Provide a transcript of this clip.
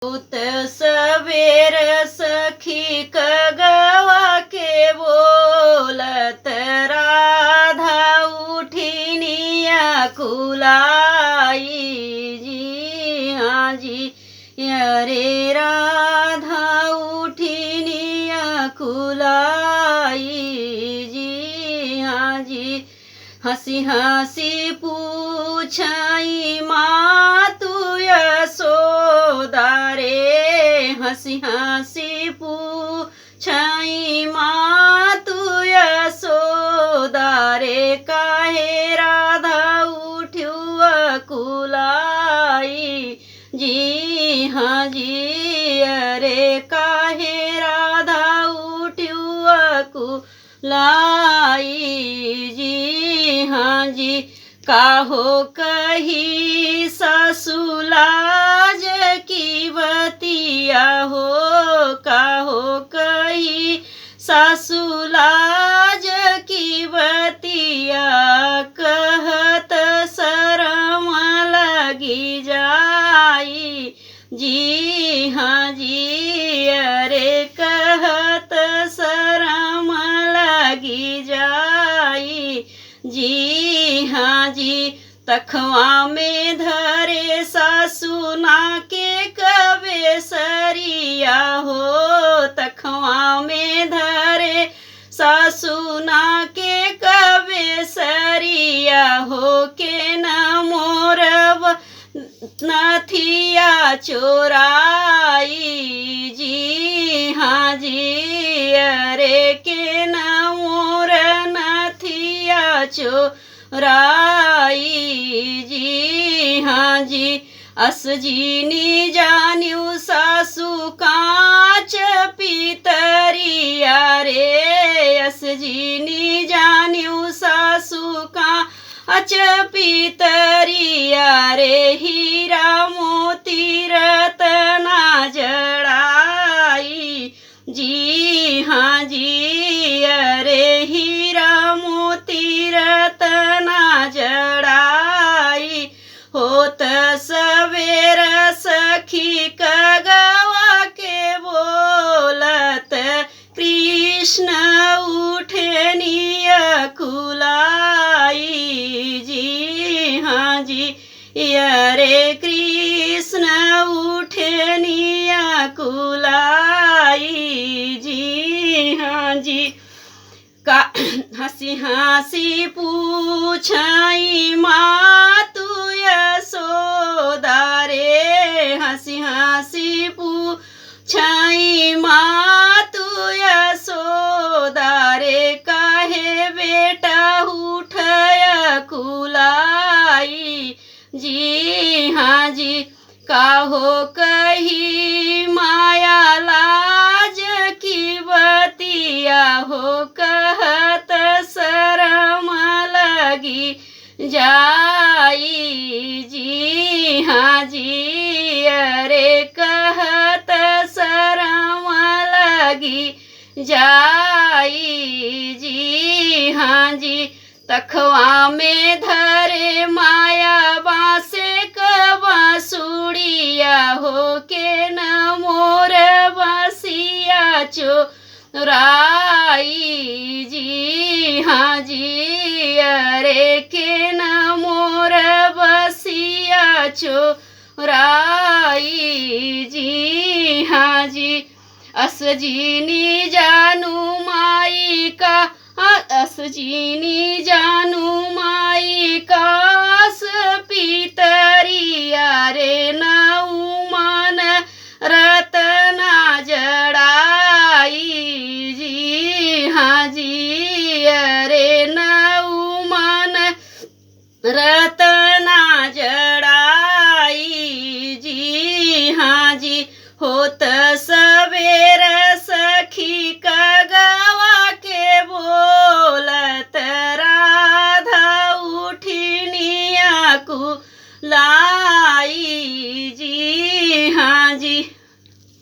उत सवेर सखी कगवा के बोलत राधा उठिनिया कुलाई जी हाँ जी अरे राधा उठिनिया कुलाई जी हाँ जी हंसी हंसी पूछाई माँ तू यशोदा रे हंसी हंसी पूछाई माँ तू यशोदा रे काहे राधा उठ्युआ कुलाई जी हाँ जी अरे काहे राधा उठ्युआ कुलाई जी हाँ जी काहो कही ससुलाज की बतिया हो काहो कही ससुलाज की बतिया कहत शरम लगी जाई जी हाँ जी अरे कहत शरम लगी जाई जी हाँ जी तखवा में धरे सासुना के कवे सरिया हो तखवा में धरे सासुना के कवे सरिया हो के न मोरब नथिया चोराई जी हाँ जी अरे के न मोर नथिया चोराई जी हाँ जी अस जीनी जान्यू सासु कांच पीतरिया रे अस जीनी जान्यू सासु कांच पीतरिया रे हीरा मोती रतना जड़ाई जी हाँ जी अरे हीरा मोती रतना जड़ाई होत सवेर सखी कगवा के बोलत कृष्ण उठनिया कुलाई जी हाँ जी अरे कृष्ण उठनिया कुलाई जी हाँ जी का हंसी हंसी पूछाई माँ तू यशोदा रे हंसी हंसी पूछाई माँ तू यशोदा रे काहे बेटा उठया कुलाई जी हाँ जी काहो कही माया लाज की बतिया हो कहत शरम लगी जाई जी हाँ जी अरे कहत शरम लगी जाई जी हाँ जी तखवा में धरे माया बासे बांसुड़िया हो के न मोर बासिया चोराई जी हाँ जी अरे के न मोर बासिया चोराई जी हाँ जी अस जीनी जानू माई का अस जीनी जानू माई कास पीतरिया रे नऊ मन रतना जड़ाई जी हाँ जी अरे नऊ मन रतना जड़ाई जी हाँ जी होत